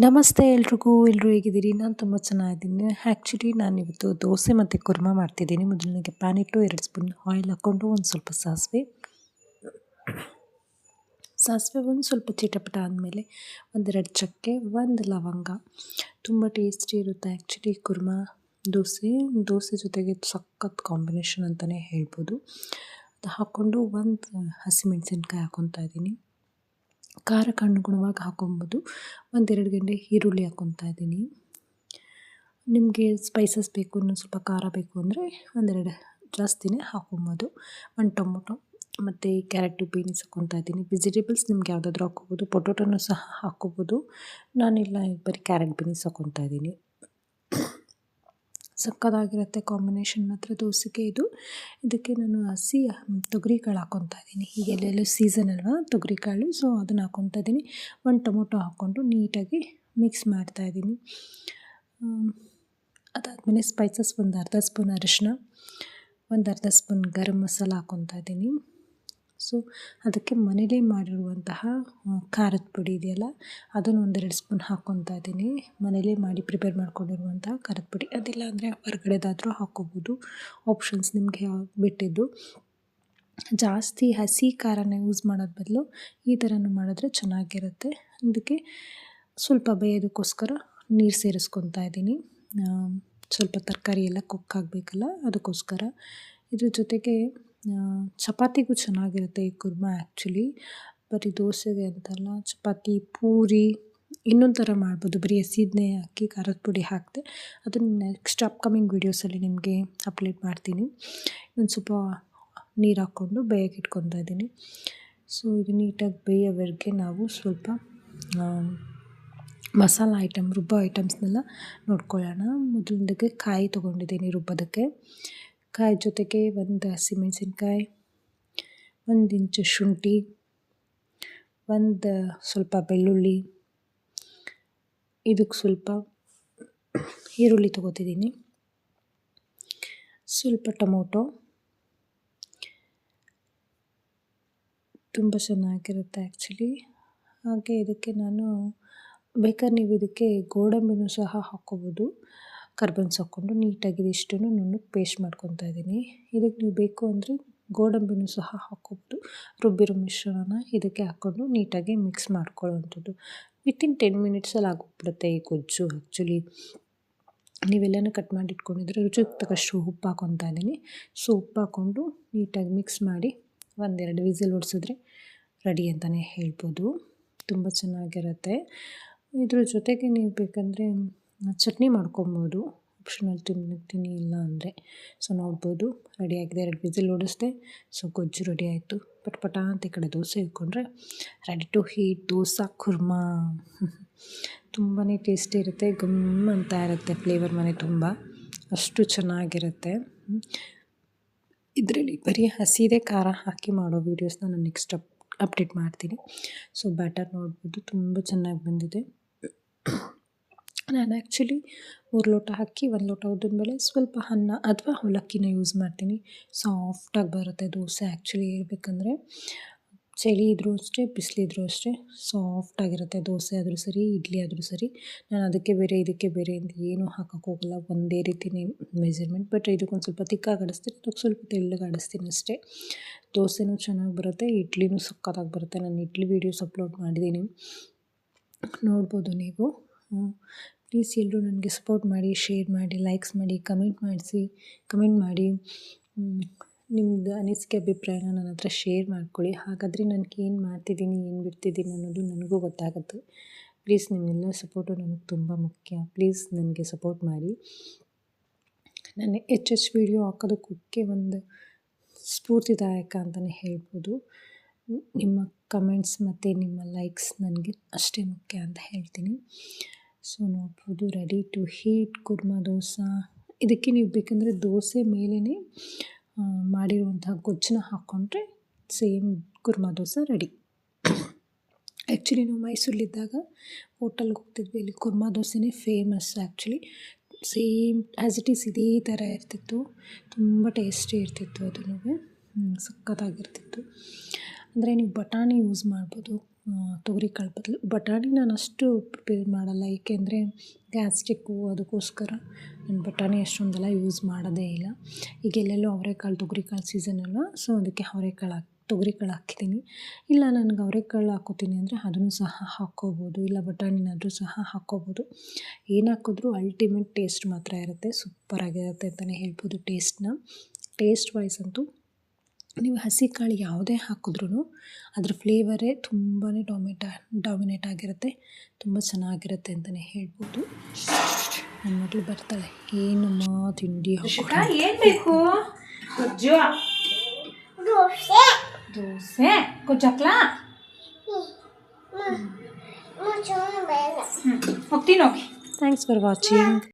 ನಮಸ್ತೆ ಎಲ್ರಿಗೂ. ಎಲ್ಲರೂ ಹೇಗಿದ್ದೀರಿ? ನಾನು ತುಂಬ ಚೆನ್ನಾಗಿದ್ದೀನಿ. ಆ್ಯಕ್ಚುಲಿ ನಾನಿವತ್ತು ದೋಸೆ ಮತ್ತು ಕುರ್ಮಾ ಮಾಡ್ತಿದ್ದೀನಿ. ಮೊದಲಿಗೆ ಪ್ಯಾನ್ ಇಟ್ಟು 2 ಸ್ಪೂನ್ ಆಯಿಲ್ ಹಾಕ್ಕೊಂಡು ಒಂದು ಸ್ವಲ್ಪ ಸಾಸಿವೆ ಒಂದು ಸ್ವಲ್ಪ ಚಿಟಪಟ ಆದಮೇಲೆ 1-2 ಚಕ್ಕೆ, 1 ಲವಂಗ. ತುಂಬ ಟೇಸ್ಟಿ ಇರುತ್ತೆ ಆ್ಯಕ್ಚುಲಿ ಕುರ್ಮಾ ದೋಸೆ ಜೊತೆಗೆ ಸಖತ್ ಕಾಂಬಿನೇಷನ್ ಅಂತಲೇ ಹೇಳ್ಬೋದು. ಅದು ಹಾಕ್ಕೊಂಡು 1 ಹಸಿಮೆಣಸಿನ್ಕಾಯಿ ಹಾಕ್ಕೊತಾ ಇದ್ದೀನಿ. ಖಾರಕ್ಕೆ ಅನುಗುಣವಾಗಿ ಹಾಕೊಬೋದು. 1-2 ಗೆಡ್ಡೆ ಈರುಳ್ಳಿ ಹಾಕ್ಕೊತಾ ಇದ್ದೀನಿ. ನಿಮಗೆ ಸ್ಪೈಸಸ್ ಬೇಕು, ಇನ್ನೊಂದು ಸ್ವಲ್ಪ ಖಾರ ಬೇಕು ಅಂದರೆ 1-2 ಜಾಸ್ತಿನೇ ಹಾಕೊಬೋದು. 1 ಟೊಮೊಟೊ ಮತ್ತು ಕ್ಯಾರೆಟು, ಬೀನ್ಸ್ ಹಾಕ್ಕೊತಾ ಇದ್ದೀನಿ. ವೆಜಿಟೇಬಲ್ಸ್ ನಿಮ್ಗೆ ಯಾವುದಾದ್ರೂ ಹಾಕ್ಕೋಬೋದು. ಪೊಟೊಟೊನೂ ಸಹ ಹಾಕ್ಕೋಬೋದು. ನಾನಿಲ್ಲ ಬರೀ ಕ್ಯಾರೆಟ್, ಬೀನ್ಸ್ ಹಾಕ್ಕೊತಾ ಇದ್ದೀನಿ. ಸಕ್ಕತ್ತಾಗಿರುತ್ತೆ ಕಾಂಬಿನೇಷನ್ ಮಾತ್ರ ದೋಸೆಗೆ ಇದು. ಇದಕ್ಕೆ ನಾನು ಹಸಿ ತೊಗರಿಕಾಳು ಹಾಕ್ಕೊತಾ ಇದ್ದೀನಿ. ಈಗ ಎಲ್ಲೆಲ್ಲೂ ಸೀಸನ್ ಅಲ್ವಾ ತೊಗರಿಕಾಳು, ಸೊ ಅದನ್ನು ಹಾಕ್ಕೊತಾ ಇದ್ದೀನಿ. 1 ಟೊಮೊಟೊ ಹಾಕ್ಕೊಂಡು ನೀಟಾಗಿ ಮಿಕ್ಸ್ ಮಾಡ್ತಾಯಿದ್ದೀನಿ. ಅದಾದಮೇಲೆ ಸ್ಪೈಸಸ್ ಒಂದು ಅರ್ಧ ಸ್ಪೂನ್ ಅರಿಶಿನ, ಒಂದು ಅರ್ಧ ಸ್ಪೂನ್ ಗರಂ ಮಸಾಲ ಹಾಕ್ಕೊತಾ ಇದ್ದೀನಿ. ಸೊ ಅದಕ್ಕೆ ಮನೇಲೇ ಮಾಡಿರುವಂತಹ ಖಾರದ ಪುಡಿ ಇದೆಯಲ್ಲ, ಅದನ್ನು 1-2 ಸ್ಪೂನ್ ಹಾಕ್ಕೊತಾ ಇದ್ದೀನಿ. ಮನೇಲೇ ಮಾಡಿ ಪ್ರಿಪೇರ್ ಮಾಡ್ಕೊಂಡಿರುವಂತಹ ಖಾರದ ಪುಡಿ. ಅದಿಲ್ಲ ಅಂದರೆ ಹೊರಗಡೆದಾದರೂ ಹಾಕ್ಕೋಬೋದು. ಆಪ್ಷನ್ಸ್ ನಿಮಗೆ ಬಿಟ್ಟಿದ್ದು. ಜಾಸ್ತಿ ಹಸಿ ಖಾರನ ಯೂಸ್ ಮಾಡೋದು ಬದಲು ಈ ಥರನೂ ಮಾಡಿದ್ರೆ ಚೆನ್ನಾಗಿರುತ್ತೆ. ಇದಕ್ಕೆ ಸ್ವಲ್ಪ ಬೇಯೋದಕ್ಕೋಸ್ಕರ ನೀರು ಸೇರಿಸ್ಕೊತಾ ಇದ್ದೀನಿ. ಸ್ವಲ್ಪ ತರಕಾರಿ ಎಲ್ಲ ಕುಕ್ ಆಗಬೇಕಲ್ಲ, ಅದಕ್ಕೋಸ್ಕರ. ಇದ್ರ ಜೊತೆಗೆ ಚಪಾತಿಗೂ ಚೆನ್ನಾಗಿರುತ್ತೆ ಈ ಕುರ್ಮಾ ಆ್ಯಕ್ಚುಲಿ. ಬರೀ ದೋಸೆಗೆ ಅಂತಲ್ಲ, ಚಪಾತಿ, ಪೂರಿ ಇನ್ನೊಂದು ಥರ ಮಾಡ್ಬೋದು. ಬರೀ ಹಸಿದನ್ನೇ ಹಾಕಿ ಖಾರದ ಪುಡಿ ಹಾಕಿದೆ. ಅದನ್ನು ನೆಕ್ಸ್ಟ್ ಅಪ್ಕಮಿಂಗ್ ವೀಡಿಯೋಸಲ್ಲಿ ನಿಮಗೆ ಅಪ್ಲೋಡ್ ಮಾಡ್ತೀನಿ. ಒಂದು ಸ್ವಲ್ಪ ನೀರು ಹಾಕ್ಕೊಂಡು ಬೇಯಕ್ಕೆ ಇಟ್ಕೊತಾ ಇದ್ದೀನಿ. ಸೊ ಇದು ನೀಟಾಗಿ ಬೇಯೋವರೆಗೆ ನಾವು ಸ್ವಲ್ಪ ಮಸಾಲ ರುಬ್ಬೋ ಐಟಮ್ಸ್ನೆಲ್ಲ ನೋಡ್ಕೊಳ್ಳೋಣ. ಮೊದಲಿಗೆ ಕಾಯಿ ತೊಗೊಂಡಿದ್ದೀನಿ ರುಬ್ಬೋದಕ್ಕೆ. ಕಾಯಿ ಜೊತೆಗೆ 1 ಹಸಿಮೆಣಸಿನ್ಕಾಯಿ, 1 ಇಂಚು ಶುಂಠಿ, ಸ್ವಲ್ಪ ಬೆಳ್ಳುಳ್ಳಿ, ಇದಕ್ಕೆ ಸ್ವಲ್ಪ ಈರುಳ್ಳಿ ತೊಗೋತಿದ್ದೀನಿ, ಸ್ವಲ್ಪ ಟೊಮೊಟೊ. ತುಂಬ ಚೆನ್ನಾಗಿರುತ್ತೆ ಆ್ಯಕ್ಚುಲಿ. ಹಾಗೆ ಇದಕ್ಕೆ ನಾನು ಬೇಕಾದ್ರೆ ನೀವು ಇದಕ್ಕೆ ಗೋಡಂಬಿನೂ ಸಹ ಹಾಕ್ಕೋಬೋದು. ಕರ್ಬೇವ್ನ ಹಾಕ್ಕೊಂಡು ನೀಟಾಗಿ ಇದಿಷ್ಟನ್ನು ನುಣ್ಣಗೆ ಪೇಸ್ಟ್ ಮಾಡ್ಕೊತಾ ಇದ್ದೀನಿ. ಇದಕ್ಕೆ ನೀವು ಬೇಕು ಅಂದರೆ ಗೋಡಂಬಿನೂ ಸಹ ಹಾಕ್ಕೋಬೋದು. ರುಬ್ಬಿರೋ ಮಿಶ್ರಣನ ಇದಕ್ಕೆ ಹಾಕ್ಕೊಂಡು ನೀಟಾಗಿ ಮಿಕ್ಸ್ ಮಾಡ್ಕೊಳ್ಳೋವಂಥದ್ದು. ವಿತಿನ್ 10 ಮಿನಿಟ್ಸಲ್ಲಿ ಆಗೋಗ್ಬಿಡುತ್ತೆ ಈ ಗೊಜ್ಜು ಆ್ಯಕ್ಚುಲಿ. ನೀವೆಲ್ಲನೂ ಕಟ್ ಮಾಡಿ ಇಟ್ಕೊಂಡಿದ್ರೆ ರುಚಿಗೆ ತಕ್ಕಷ್ಟು ಉಪ್ಪು ಹಾಕ್ಕೊತಾ ಇದ್ದೀನಿ. ಸೊ ಉಪ್ಪು ಹಾಕ್ಕೊಂಡು ನೀಟಾಗಿ ಮಿಕ್ಸ್ ಮಾಡಿ 1-2 ವಿಸಿಲ್ ಹೊಡ್ಸಿದ್ರೆ ರೆಡಿ ಅಂತಲೇ ಹೇಳ್ಬೋದು. ತುಂಬ ಚೆನ್ನಾಗಿರುತ್ತೆ. ಇದ್ರ ಜೊತೆಗೆ ನೀವು ಬೇಕಂದರೆ ಚಟ್ನಿ ಮಾಡ್ಕೊಬೋದು. ಆಪ್ಷನಲ್ ತಿಂತೀನಿ ಇಲ್ಲ ಅಂದರೆ. ಸೊ ನೋಡ್ಬೋದು ರೆಡಿಯಾಗಿದೆ. 2 ವಿಸಿಲ್ ಹೊಡಿಸ್ದೆ. ಸೊ ಗೊಜ್ಜು ರೆಡಿ ಆಯಿತು. ಪಟ ಅಂತ ಈ ಕಡೆ ದೋಸೆ ಇಟ್ಕೊಂಡ್ರೆ ready to heat dosa kurma. ತುಂಬಾ ಟೇಸ್ಟಿ ಇರುತ್ತೆ. ಗಮ್ ಅಂತ ಇರುತ್ತೆ ಫ್ಲೇವರ್ ಮನೆ ತುಂಬ. ಅಷ್ಟು ಚೆನ್ನಾಗಿರುತ್ತೆ. ಇದರಲ್ಲಿ ಬರೀ ಹಸಿದೇ ಖಾರ ಹಾಕಿ ಮಾಡೋ ವೀಡಿಯೋಸ್ನ ನಾನು ನೆಕ್ಸ್ಟ್ ಅಪ್ಡೇಟ್ ಮಾಡ್ತೀನಿ. ಸೊ ಬ್ಯಾಟರ್ ನೋಡ್ಬೋದು ತುಂಬ ಚೆನ್ನಾಗಿ ಬಂದಿದೆ. ನಾನು ಆ್ಯಕ್ಚುಲಿ 3 ಲೋಟ ಅಕ್ಕಿ, 1 ಲೋಟ ಉದ್ದಿನಬೇಳೆ, ಸ್ವಲ್ಪ ಅನ್ನ ಅಥವಾ ಅವಲಕ್ಕಿನ ಯೂಸ್ ಮಾಡ್ತೀನಿ. ಸಾಫ್ಟಾಗಿ ಬರುತ್ತೆ ದೋಸೆ ಆ್ಯಕ್ಚುಲಿ ಹೇಳ್ಬೇಕಂದ್ರೆ. ಚಳಿ ಇದ್ರೂ ಅಷ್ಟೇ, ಬಿಸಿಲಿದ್ರೂ ಅಷ್ಟೇ ಸಾಫ್ಟಾಗಿರುತ್ತೆ. ದೋಸೆ ಆದರೂ ಸರಿ, ಇಡ್ಲಿ ಆದರೂ ಸರಿ. ನಾನು ಅದಕ್ಕೆ ಬೇರೆ ಇದಕ್ಕೆ ಬೇರೆ ಅಂತ ಏನೂ ಹಾಕೋಕ್ಕೋಗಲ್ಲ. ಒಂದೇ ರೀತಿಯೇ ಮೆಜರ್ಮೆಂಟ್. ಬಟ್ ಇದಕ್ಕೊಂದು ಸ್ವಲ್ಪ ತಿಕ್ಕಾಗಿ ಆಡಿಸ್ತೀನಿ, ಇದಕ್ಕೆ ಸ್ವಲ್ಪ ತೆಳ್ಳಗೆ ಆಡಿಸ್ತೀನಿ ಅಷ್ಟೇ. ದೋಸೆನೂ ಚೆನ್ನಾಗಿ ಬರುತ್ತೆ, ಇಡ್ಲಿನೂ ಸಕ್ಕತ್ತಾಗಿ ಬರುತ್ತೆ. ನಾನು ಇಡ್ಲಿ ವೀಡಿಯೋಸ್ ಅಪ್ಲೋಡ್ ಮಾಡಿದ್ದೀನಿ, ನೋಡ್ಬೋದು ನೀವು. ಪ್ಲೀಸ್ ಎಲ್ಲರೂ ನನಗೆ ಸಪೋರ್ಟ್ ಮಾಡಿ, ಶೇರ್ ಮಾಡಿ, ಲೈಕ್ಸ್ ಮಾಡಿ, ಕಮೆಂಟ್ ಮಾಡಿ. ನಿಮ್ಮದು ಅನಿಸಿಕೆ ಅಭಿಪ್ರಾಯನ ನನ್ನ ಹತ್ರ ಶೇರ್ ಮಾಡ್ಕೊಳ್ಳಿ. ಹಾಗಾದರೆ ನನಗೆ ಏನು ಮಾಡ್ತಿದ್ದೀನಿ, ಏನು ಬಿಡ್ತಿದ್ದೀನಿ ಅನ್ನೋದು ನನಗೂ ಗೊತ್ತಾಗುತ್ತೆ. ಪ್ಲೀಸ್ ನಿಮ್ಮೆಲ್ಲ ಸಪೋರ್ಟು ನನಗೆ ತುಂಬ ಮುಖ್ಯ. ಪ್ಲೀಸ್ ನನಗೆ ಸಪೋರ್ಟ್ ಮಾಡಿ. ನಾನು ಹೆಚ್ಚು ವೀಡಿಯೋ ಹಾಕೋದಕ್ಕೆ ಒಂದು ಸ್ಫೂರ್ತಿದಾಯಕ ಅಂತಲೇ ಹೇಳ್ಬೋದು. ನಿಮ್ಮ ಕಮೆಂಟ್ಸ್ ಮತ್ತು ನಿಮ್ಮ ಲೈಕ್ಸ್ ನನಗೆ ಅಷ್ಟೇ ಮುಖ್ಯ ಅಂತ ಹೇಳ್ತೀನಿ. ಸೊ ನೋಡ್ಬೋದು ready to heat kurma dosa. ಇದಕ್ಕೆ ನೀವು ಬೇಕಂದರೆ ದೋಸೆ ಮೇಲೇ ಮಾಡಿರುವಂತಹ ಗೊಜ್ಜನ್ನ ಹಾಕ್ಕೊಂಡ್ರೆ same kurma dosa ready. Actually ನಾವು ಮೈಸೂರಲ್ಲಿದ್ದಾಗ ಹೋಟೆಲ್ಗೆ ಹೋಗ್ತಿದ್ವಿ. ಅಲ್ಲಿ ಕುರ್ಮಾ ದೋಸೆನೇ famous actually. Same as it is ಇದೇ ಥರ ಇರ್ತಿತ್ತು. ತುಂಬ ಟೇಸ್ಟಿ ಇರ್ತಿತ್ತು. ಅದೂ ಸಖತ್ತಾಗಿರ್ತಿತ್ತು. ಅಂದರೆ ನೀವು ಬಟಾಣಿ ಯೂಸ್ ಮಾಡ್ಬೋದು. ತೊಗರಿಕಾಳು ಬದಲು ಬಟಾಣಿ ನಾನು ಅಷ್ಟು ಪ್ರಿಪೇರ್ ಮಾಡಲ್ಲ, ಏಕೆಂದರೆ ಗ್ಯಾಸ್ಟ್ರಿಕ್ಕು, ಅದಕ್ಕೋಸ್ಕರ ನಾನು ಬಟಾಣಿ ಅಷ್ಟೊಂದೆಲ್ಲ ಯೂಸ್ ಮಾಡೋದೇ ಇಲ್ಲ. ಈಗ ಎಲ್ಲೆಲ್ಲೋ ಅವರೆಕಾಳು ತೊಗರಿಕಾಳು ಸೀಸನ್ ಅಲ್ವಾ, ಸೊ ಅದಕ್ಕೆ ತೊಗರಿಕಾಳು ಹಾಕಿದ್ದೀನಿ. ಇಲ್ಲ ನನಗೆ ಅವರೆಕಾಳು ಹಾಕ್ಕೋತೀನಿ ಅಂದರೆ ಅದನ್ನು ಸಹ ಹಾಕ್ಕೋಬೋದು, ಇಲ್ಲ ಬಟಾಣಿನಾದರೂ ಸಹ ಹಾಕ್ಕೋಬೋದು. ಏನು ಹಾಕಿದ್ರೂ ಅಲ್ಟಿಮೇಟ್ ಟೇಸ್ಟ್ ಮಾತ್ರ ಇರುತ್ತೆ, ಸೂಪರಾಗಿರುತ್ತೆ ಅಂತಲೇ ಹೇಳ್ಬೋದು. ಟೇಸ್ಟ್ ವೈಸ್ ಅಂತೂ ನೀವು ಹಸಿ ಕಾಳು ಯಾವುದೇ ಹಾಕಿದ್ರೂ ಅದ್ರ ಫ್ಲೇವರೇ ತುಂಬಾ ಡಾಮಿನೇಟ್ ಆಗಿರುತ್ತೆ, ತುಂಬ ಚೆನ್ನಾಗಿರುತ್ತೆ ಅಂತಲೇ ಹೇಳ್ಬೋದು. ನನ್ನ ಮಗಳು ಬರ್ತಾಳೆ, ಏನಮ್ಮ ತಿಂಡಿ ಏನು ಬೇಕು? ದೋಸೆ ಕೊಜ್ಜಾಕ್ಲ ಹೋಗ್ತೀನಿ. Thanks for watching.